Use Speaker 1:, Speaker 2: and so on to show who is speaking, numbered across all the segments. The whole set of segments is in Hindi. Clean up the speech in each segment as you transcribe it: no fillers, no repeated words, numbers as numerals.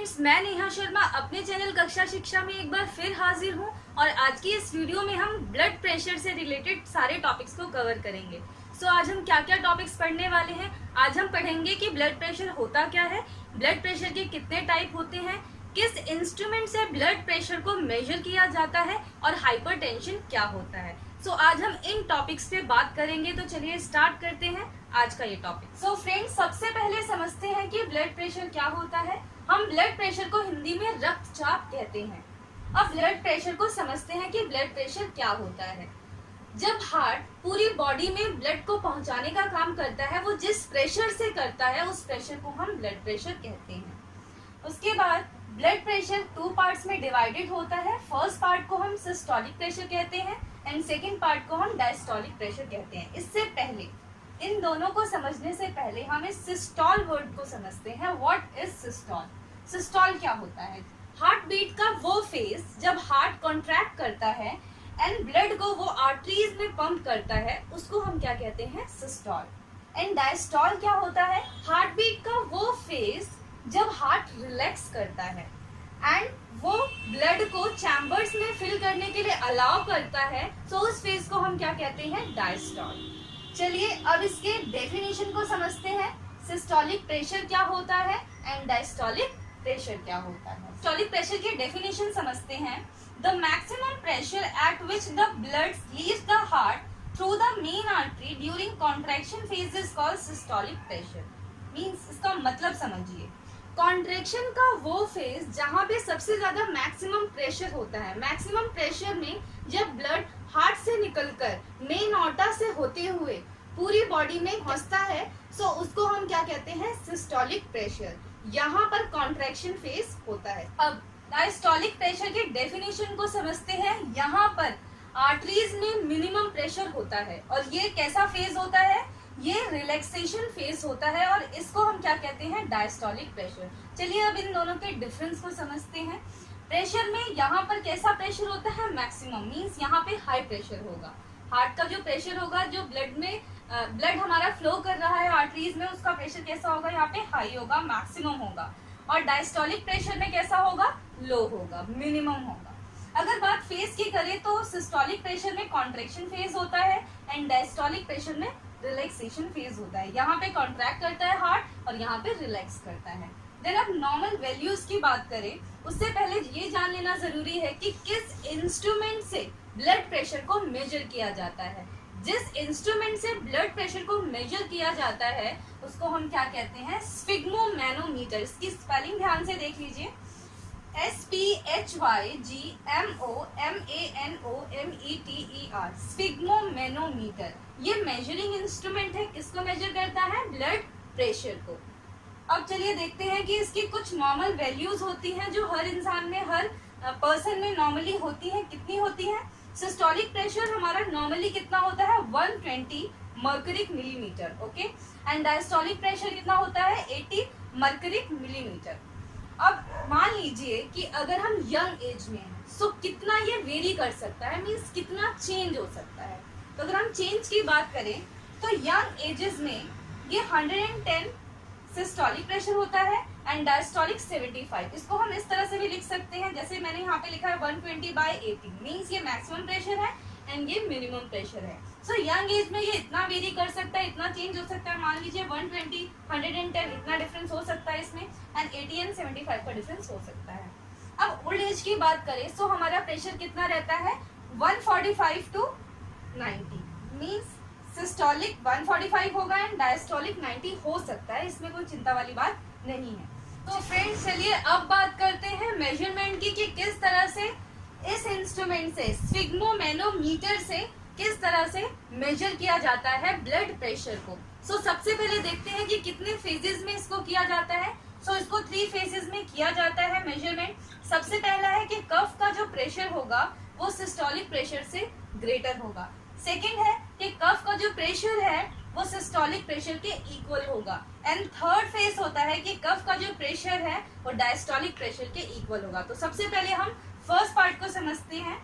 Speaker 1: फ्रेंड्स, मैं नेहा शर्मा अपने चैनल कक्षा शिक्षा में एक बार फिर हाजिर हूँ और आज की इस वीडियो में हम ब्लड प्रेशर से रिलेटेड सारे टॉपिक्स को कवर करेंगे। आज हम क्या क्या टॉपिक्स पढ़ने वाले हैं। आज हम पढ़ेंगे कि ब्लड प्रेशर होता क्या है, ब्लड प्रेशर के कितने टाइप होते हैं, किस इंस्ट्रूमेंट से ब्लड प्रेशर को मेजर किया जाता है और हाइपरटेंशन क्या होता है। आज हम इन टॉपिक्स पे बात करेंगे। तो चलिए स्टार्ट करते हैं आज का ये टॉपिक। फ्रेंड्स, सबसे पहले समझते हैं कि ब्लड प्रेशर क्या होता है। हम ब्लड प्रेशर को हिंदी में रक्तचाप कहते हैं। अब ब्लड प्रेशर को समझते हैं कि ब्लड प्रेशर क्या होता है। जब हार्ट पूरी बॉडी में ब्लड को पहुंचाने का काम करता है, वो जिस प्रेशर से करता है उस प्रेशर को हम ब्लड प्रेशर कहते हैं। उसके बाद ब्लड प्रेशर 2 पार्ट्स में डिवाइडेड होता है। फर्स्ट पार्ट को हम सिस्टोलिक प्रेशर कहते हैं एंड सेकेंड पार्ट को हम डायस्टोलिक प्रेशर कहते हैं। इससे पहले, इन दोनों को समझने से पहले हम इस सिस्टोल वर्ड को समझते हैं। What is systole? सिस्टोल क्या होता है? हार्ट बीट का वो फेज जब हार्ट कॉन्ट्रैक्ट करता है एंड ब्लड को वो आर्टरीज में पंप करता है, उसको हम क्या कहते हैं? सिस्टोल। एंड डायस्टोल क्या होता है? हार्ट बीट का वो फेज जब हार्ट रिलैक्स करता है एंड वो ब्लड को चैम्बर्स में फिल करने के लिए अलाउ करता है, तो उस फेज को हम क्या कहते हैं? डायस्टोल। चलिए अब इसके डेफिनेशन को समझते हैं। सिस्टोलिक प्रेशर क्या होता है एंड डायस्टोलिक प्रेशर क्या होता है। सिस्टोलिक प्रेशर की डेफिनेशन समझते हैं। The maximum pressure at which the blood leaves the heart through the main artery during contraction phase is called systolic pressure. Means इसका मतलब समझिए, कॉन्ट्रैक्शन का वो फेज जहां पे सबसे ज्यादा मैक्सिमम प्रेशर होता है। मैक्सिमम प्रेशर में जब ब्लड हार्ट से निकलकर मेन ऑर्टा से होते हुए पूरी बॉडी में पहुंचता है, तो उसको हम क्या कहते हैं? Systolic pressure. यहाँ पर कॉन्ट्रैक्शन फेज होता है। अब डायस्टोलिक प्रेशर के डेफिनेशन को समझते हैं। यहाँ पर आर्टरीज में मिनिमम प्रेशर होता है और ये कैसा फेज होता है? ये रिलैक्सेशन फेज होता है और इसको हम क्या कहते हैं? Diastolic pressure. चलिए अब इन दोनों के डिफरेंस को समझते हैं। प्रेशर में यहाँ पर कैसा प्रेशर होता है? मैक्सिमम। मींस यहाँ पे हाई प्रेशर होगा। हार्ट का जो प्रेशर होगा, जो ब्लड में ब्लड हमारा फ्लो कर रहा है आर्टरीज में, उसका प्रेशर कैसा होगा? यहाँ पे हाई होगा, मैक्सिमम होगा। और डायस्टोलिक प्रेशर में कैसा होगा? लो होगा, मिनिमम होगा। अगर बात फेज की करें तो सिस्टोलिक प्रेशर में कॉन्ट्रैक्शन फेज होता है एंड डायस्टोलिक प्रेशर में रिलैक्सेशन फेज होता है। यहाँ पे कॉन्ट्रैक्ट करता है हार्ट और यहाँ पे रिलैक्स करता है। देन अब नॉर्मल वैल्यूज की बात करें, उससे पहले ये जान लेना जरूरी है कि किस इंस्ट्रूमेंट से ब्लड प्रेशर को मेजर किया जाता है। जिस इंस्ट्रूमेंट से ब्लड प्रेशर को मेजर किया जाता है उसको हम क्या कहते हैं? स्फिग्मोमैनोमीटर। इसकी स्पेलिंग ध्यान से देख लीजिए। SPHYGMOMANOMETER, sphygmomanometer. ये मेजरिंग इंस्ट्रूमेंट है। किसको मेजर करता है? ब्लड प्रेशर को। अब चलिए देखते हैं कि इसकी कुछ नॉर्मल वैल्यूज होती हैं जो हर इंसान में, हर पर्सन में नॉर्मली होती है। कितनी होती है? सिस्टोलिक प्रेशर हमारा नॉर्मली कितना होता है? 120 mercuric millimetre. Okay. And diastolic pressure कितना होता है? 80 मर्करिक मिलीमीटर। अब मान लीजिए कि अगर हम यंग एज में हैं, सो कितना ये वेरी कर सकता है? मीन्स कितना चेंज हो सकता है? तो अगर हम चेंज की बात करें तो यंग एजेस में ये 110 सिस्टोलिक प्रेशर होता है एंड डायस्टोलिक 75। इसको हम इस तरह से भी लिख सकते हैं, जैसे मैंने यहाँ पे लिखा है 120/80। मीन्स ये मैक्सिमम प्रेशर है एंड ये मिनिमम प्रेशर है। सो यंग एज में ये इतना वेरी कर सकता है, इतना चेंज हो सकता है। मान लीजिए 120, 110 इतना डिफरेंस हो सकता है इसमें, एंड 80 एंड 75 का डिफरेंस हो सकता है। अब ओल्ड एज की बात करें तो हमारा प्रेशर कितना रहता है? 145 to 90। मीन्स सिस्टोलिक 145 होगा एंड डायस्टोलिक 90 हो सकता है। इसमें कोई चिंता वाली बात नहीं है। तो फ्रेंड्स, चलिए अब बात करते हैं मेजरमेंट की कि किस तरह से इस इंस्ट्रूमेंट से, स्फिग्मोमैनोमीटर से किस तरह से मेजर किया जाता है ब्लड प्रेशर को। सबसे पहले देखते हैं कि कितने फेजेस में इसको किया जाता है। इसको 3 फेजेस में किया जाता है मेजरमेंट। सबसे पहला है कि कफ का जो प्रेशर होगा वो सिस्टोलिक प्रेशर से ग्रेटर होगा। सेकेंड है कि कफ का जो प्रेशर है वो सिस्टोलिक प्रेशर के इक्वल होगा। एंड थर्ड फेज होता है कि कफ का जो प्रेशर है वो डायस्टोलिक प्रेशर के इक्वल होगा। तो सबसे पहले हम फर्स्ट पार्ट को समझते हैं,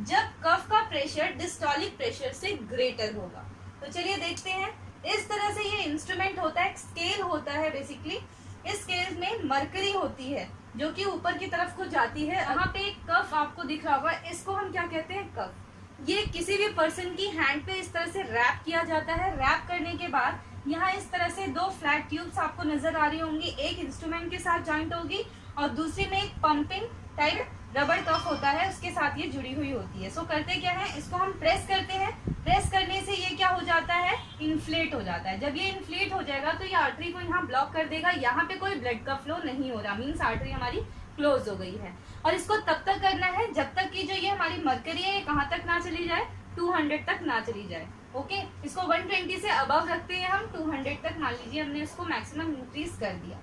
Speaker 1: जब कफ का प्रेशर डिस्टोलिक प्रेशर से ग्रेटर होगा। तो चलिए देखते हैं। इस तरह से ये इंस्ट्रूमेंट होता है, स्केल होता है बेसिकली। इस स्केल में मरकरी होती है जो कि ऊपर की तरफ को जाती है। यहाँ पे एक कफ आपको दिख रहा होगा, इसको हम क्या कहते हैं, कफ। ये किसी भी पर्सन की हैंड पे इस तरह से रैप किया जाता है। रैप करने के बाद यहाँ इस तरह से दो फ्लैट ट्यूब्स आपको नजर आ रही होंगी, एक इंस्ट्रूमेंट के साथ जॉइंट होगी और दूसरी में एक पंपिंग टाइप रबड़ कफ होता है, उसके साथ ये जुड़ी हुई होती है। सो करते क्या है, इसको हम प्रेस करते हैं। प्रेस करने से ये क्या हो जाता है, इन्फ्लेट हो जाता है। जब ये इन्फ्लेट हो जाएगा तो ये आर्टरी को यहाँ ब्लॉक कर देगा, यहाँ पे कोई ब्लड का फ्लो नहीं हो रहा, मीन्स आर्टरी हमारी क्लोज हो गई है। और इसको तब तक करना है जब तक कि जो ये हमारी मरकरी है ये कहाँ तक ना चली जाए, 200 तक ना चली जाए। ओके, इसको 120 से अबव रखते हैं हम, 200 तक मान लीजिए हमने इसको मैक्सिमम इंक्रीज कर दिया।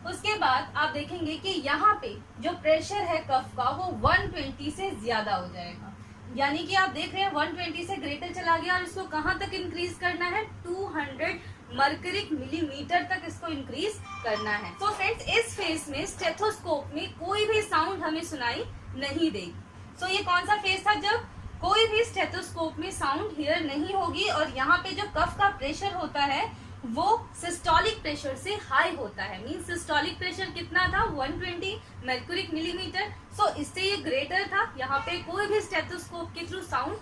Speaker 1: उसके बाद आप देखेंगे कि यहाँ पे जो प्रेशर है कफ का वो 120 से ज्यादा हो जाएगा, यानी कि आप देख रहे हैं 120 से ग्रेटर चला गया और इसको कहाँ तक इंक्रीज करना है, 200 मर्करिक मिलीमीटर तक इसको इंक्रीज करना है। तो फ्रेंड्स, इस फेज में स्टेथोस्कोप में कोई भी साउंड हमें सुनाई नहीं देगी। सो ये कौन सा फेज था, जब कोई भी स्टेथोस्कोप में साउंड हियर नहीं होगी और यहाँ पे जो कफ का प्रेशर होता है वो सिस्टोलिक प्रेशर से हाई होता है। मीन सिस्टोलिक प्रेशर कितना था, 120 मर्क्यूरिक मिलीमीटर। सो इससे ये ग्रेटर था। यहाँ पे कोई भी स्टेथोस्कोप के थ्रू साउंड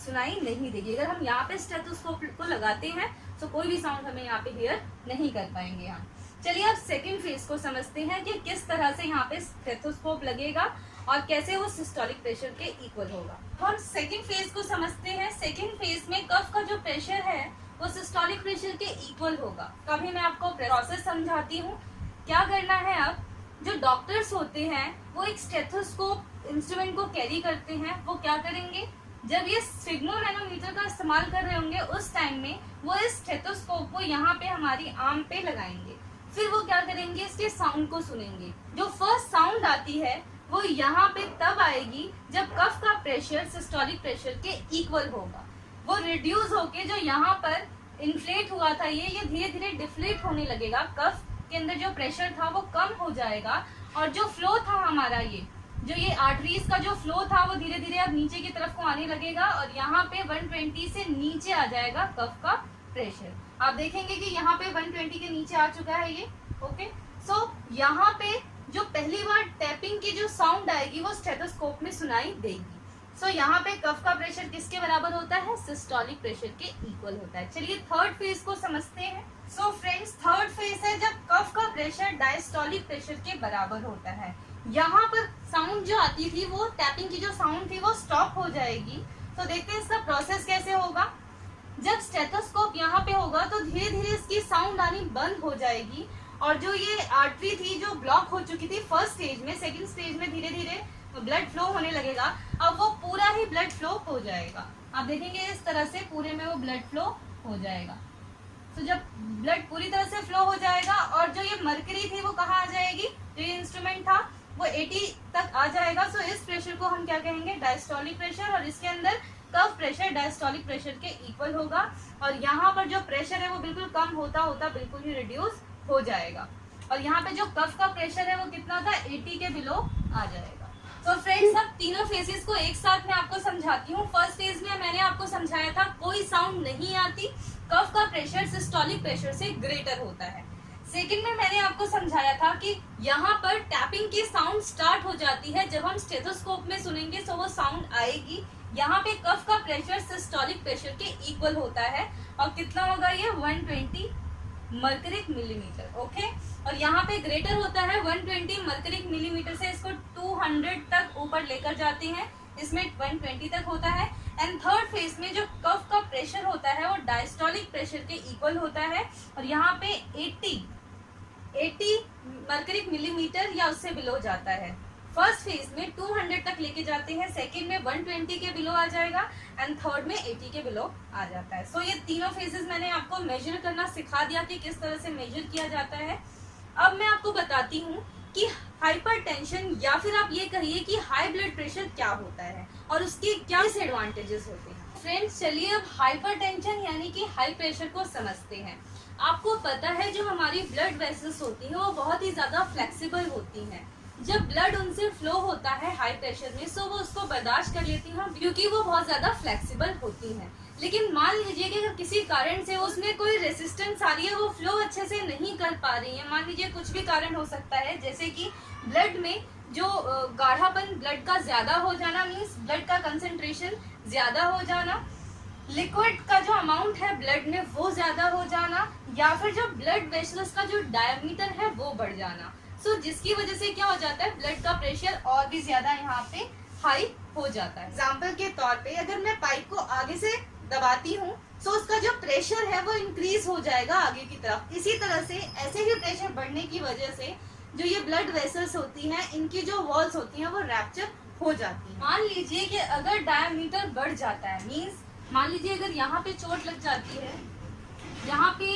Speaker 1: सुनाई नहीं देगी। अगर हम यहाँ पे स्टेथोस्कोप को लगाते हैं तो कोई भी साउंड हमें यहाँ पे हियर नहीं कर पाएंगे हम। चलिए अब सेकंड फेज को समझते हैं कि किस तरह से यहाँ पे स्टेथोस्कोप लगेगा और कैसे वो सिस्टोलिक प्रेशर के इक्वल होगा। हम सेकंड फेज को समझते हैं। सेकंड फेज में कफ का जो प्रेशर है वो सिस्टोलिक प्रेशर के इक्वल होगा। तो अभी मैं आपको प्रोसेस समझाती हूँ। क्या करना है, अब जो डॉक्टर्स होते हैं वो एक स्टेथोस्कोप इंस्ट्रूमेंट को कैरी करते हैं। वो क्या करेंगे, जब ये स्फिग्मोमैनोमीटर का इस्तेमाल कर रहे होंगे उस टाइम में वो इस स्टेथोस्कोप को यहाँ पे हमारी आर्म पे लगाएंगे। फिर वो क्या करेंगे, इसके साउंड को सुनेंगे। जो फर्स्ट साउंड आती है वो यहाँ पे तब आएगी जब कफ का प्रेशर सिस्टोलिक प्रेशर के इक्वल होगा। वो रिड्यूस होके जो यहाँ पर इन्फ्लेट हुआ था ये धीरे धीरे डिफ्लेट होने लगेगा। कफ के अंदर जो प्रेशर था वो कम हो जाएगा और जो फ्लो था हमारा ये आर्टरीज का जो फ्लो था वो धीरे धीरे अब नीचे की तरफ को आने लगेगा और यहाँ पे 120 से नीचे आ जाएगा कफ का प्रेशर। आप देखेंगे कि यहाँ पे 120 के नीचे आ चुका है ये। ओके, सो यहाँ पे जो पहली बार टैपिंग की जो साउंड आएगी वो स्टेथोस्कोप में सुनाई देगी। सो यहाँ पे कफ का प्रेशर किसके बराबर होता है, सिस्टोलिक प्रेशर के इक्वल होता है। चलिए थर्ड फेज को समझते हैं। सो फ्रेंड्स, थर्ड फेज है जब कफ का प्रेशर डायस्टोलिक प्रेशर के बराबर होता है। यहाँ पर साउंड जो आती थी वो टैपिंग की जो साउंड थी वो स्टॉप हो जाएगी। तो देखते हैं इसका प्रोसेस कैसे होगा। जब स्टेथोस्कोप यहाँ पे होगा तो धीरे धीरे इसकी साउंड आनी बंद हो जाएगी और जो ये आर्टरी थी जो ब्लॉक हो चुकी थी फर्स्ट स्टेज में, सेकंड स्टेज में धीरे धीरे ब्लड फ्लो होने लगेगा। अब वो पूरा ही ब्लड फ्लो हो जाएगा। आप देखेंगे इस तरह से पूरे में वो ब्लड फ्लो हो जाएगा। तो जब ब्लड पूरी तरह से फ्लो हो जाएगा और जो ये मर्करी थी वो कहाँ आ जाएगी, जो ये इंस्ट्रूमेंट था वो 80 तक आ जाएगा। सो इस प्रेशर को हम क्या कहेंगे, डायस्टोलिक प्रेशर। और इसके अंदर कफ प्रेशर डायस्टोलिक प्रेशर के इक्वल होगा और यहाँ पर जो प्रेशर है वो बिल्कुल कम होता होता बिल्कुल ही रिड्यूस हो जाएगा। और यहाँ पे जो कफ का प्रेशर है वो कितना था, 80 के बिलो आ जाएगा। तो फ्रेंड्स, अब तीनों फेजेस को एक साथ मैं आपको समझाती हूँ। फर्स्ट फेज में मैंने आपको समझाया था कोई साउंड नहीं आती, कफ का प्रेशर सिस्टोलिक प्रेशर से ग्रेटर होता है। सेकंड में मैंने आपको समझाया था कि यहाँ पर टैपिंग की साउंड स्टार्ट हो जाती है जब हम स्टेथोस्कोप में सुनेंगे तो वो साउंड आएगी। यहाँ पे कफ का प्रेशर सिस्टोलिक प्रेशर के इक्वल होता है और कितना होगा ये, 120 मर्करिक मिलीमीटर। ओके, और यहाँ पे ग्रेटर होता है 120 मर्करिक मिलीमीटर से इसको 200 तक ऊपर लेकर जाते हैं, इसमें 120 तक होता है। एंड थर्ड फेज में जो कफ का प्रेशर होता है वो डायस्टोलिक प्रेशर के इक्वल होता है और यहाँ पे 80 मर्करिक मिलीमीटर या उससे बिलो जाता है। फर्स्ट फेज में 200 तक लेके जाते हैं, सेकंड में 120 के बिलो आ जाएगा एंड थर्ड में 80 के बिलो आ जाता है। सो ये तीनों फेजेस मैंने आपको मेजर करना सिखा दिया कि किस तरह से मेजर किया जाता है। अब मैं आपको बताती हूँ कि हाइपरटेंशन या फिर आप ये कहिए कि हाई ब्लड प्रेशर क्या होता है और उसके क्या डिसएडवांटेजेस होते हैं। फ्रेंड्स, चलिए अब हाइपरटेंशन यानी कि हाई प्रेशर को समझते हैं। आपको पता है जो हमारी ब्लड वेसल्स होती है वो बहुत ही ज्यादा फ्लेक्सिबल होती हैं। जब ब्लड उनसे फ्लो होता है हाई प्रेशर में सो वो उसको बर्दाश्त कर लेती हैं क्योंकि वो बहुत ज्यादा फ्लेक्सिबल होती हैं। लेकिन मान लीजिए कि अगर किसी कारण से उसमें कोई रेसिस्टेंस सब्सटेंस आ रही है वो फ्लो अच्छे से नहीं कर पा रही है। मान लीजिए कुछ भी कारण हो सकता है, जैसे कि ब्लड में जो गाढ़ापन ब्लड का ज्यादा हो जाना, मीन्स ब्लड का कंसेंट्रेशन ज्यादा हो जाना, लिक्विड का जो अमाउंट है ब्लड में वो ज्यादा हो जाना, या फिर जो ब्लड वेसल्स का जो डायमीटर है वो बढ़ जाना। सो जिसकी वजह से क्या हो जाता है, ब्लड का प्रेशर और भी ज्यादा यहाँ पे हाई हो जाता है। एग्जाम्पल के तौर पे अगर मैं पाइप को आगे से दबाती हूँ तो उसका जो प्रेशर है वो इंक्रीज हो जाएगा आगे की तरफ। इसी तरह से ऐसे ही प्रेशर बढ़ने की वजह से जो ये ब्लड वेसल्स होती हैं, इनकी जो वॉल्स होती हैं वो रैप्चर हो जाती हैं। मान लीजिए कि अगर डायमीटर बढ़ जाता है, मीन्स मान लीजिए अगर यहाँ पे चोट लग जाती है, यहाँ पे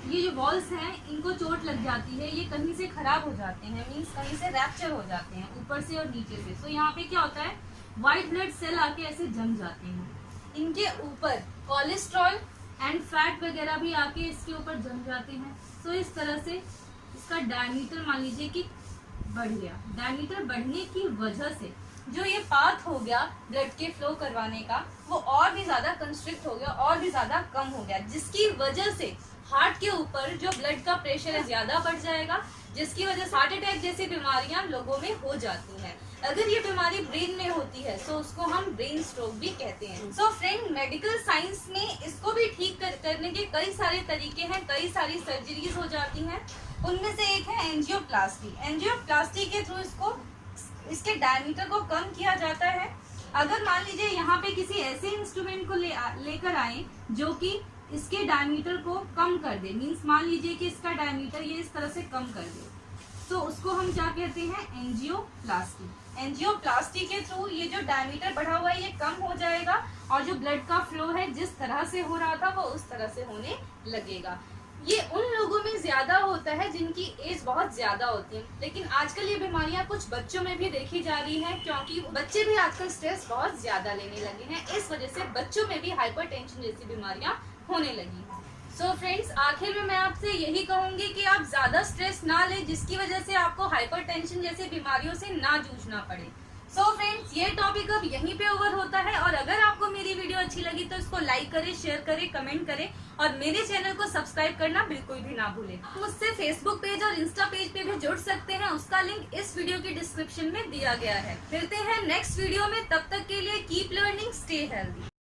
Speaker 1: ये जो वॉल्स हैं इनको चोट लग जाती है, ये कहीं से खराब हो जाते हैं, मीन्स कहीं से रैप्चर हो जाते हैं ऊपर से और नीचे से। तो यहाँ पे क्या होता है, व्हाइट ब्लड सेल आके ऐसे जम जाते हैं, इनके ऊपर कोलेस्ट्रॉल एंड फैट वगैरह भी आके इसके ऊपर जम जाते हैं। तो इस तरह से इसका डायमीटर मान लीजिए कि बढ़ गया। डायमीटर बढ़ने की वजह से जो ये पाथ हो गया ब्लड के फ्लो करवाने का वो और भी ज्यादा कंस्ट्रिक्ट हो गया, और भी ज्यादा कम हो गया, जिसकी वजह से हार्ट के ऊपर जो ब्लड का प्रेशर है ज्यादा बढ़ जाएगा, जिसकी वजह से हार्ट अटैक जैसी बीमारियां लोगों में हो जाती हैं। अगर ये बीमारी ब्रेन में होती है तो उसको हम ब्रेन स्ट्रोक भी कहते हैं। सो फ्रेंड, मेडिकल साइंस में इसको भी ठीक करने के कई सारे तरीके हैं, कई सारी सर्जरीज हो जाती हैं। उनमें से एक है एंजियोप्लास्टी। एंजियोप्लास्टी के थ्रू इसके डायमीटर को कम किया जाता है। अगर मान लीजिए यहाँ पे किसी ऐसे इंस्ट्रूमेंट को लेकर आए जो कि इसके डायमीटर को कम कर दे, मीन्स मान लीजिए कि इसका डायमीटर ये इस तरह से कम कर दे, तो उसको हम क्या कहते हैं, एंजियोप्लास्टी। एंजियोप्लास्टी के थ्रू ये जो डायमीटर बढ़ा हुआ है ये कम हो जाएगा और जो ब्लड का फ्लो है जिस तरह से हो रहा था वो उस तरह से होने लगेगा। ये उन लोगों में ज्यादा होता है जिनकी एज बहुत ज्यादा होती है, लेकिन आजकल ये बीमारियां कुछ बच्चों में भी देखी जा रही हैं, क्योंकि बच्चे भी आजकल स्ट्रेस बहुत ज्यादा लेने लगे हैं। इस वजह से बच्चों में भी हाइपरटेंशन जैसी बीमारियां होने लगी। सो फ्रेंड्स, आखिर में मैं आपसे यही कहूंगी कि आप ज्यादा स्ट्रेस ना लें, जिसकी वजह से आपको हाइपरटेंशन जैसी बीमारियों से ना जूझना पड़े। सो फ्रेंड्स, ये टॉपिक अब यहीं पे ओवर होता है, और अगर आपको मेरी वीडियो अच्छी लगी तो इसको लाइक करें, शेयर करें, कमेंट करें, और मेरे चैनल को सब्सक्राइब करना बिल्कुल भी ना भूलें। मुझसे फेसबुक पेज और इंस्टा पेज पे भी जुड़ सकते हैं, उसका लिंक इस वीडियो की डिस्क्रिप्शन में दिया गया है। मिलते हैं नेक्स्ट वीडियो में, तब तक के लिए कीप लर्निंग, स्टे हेल्दी।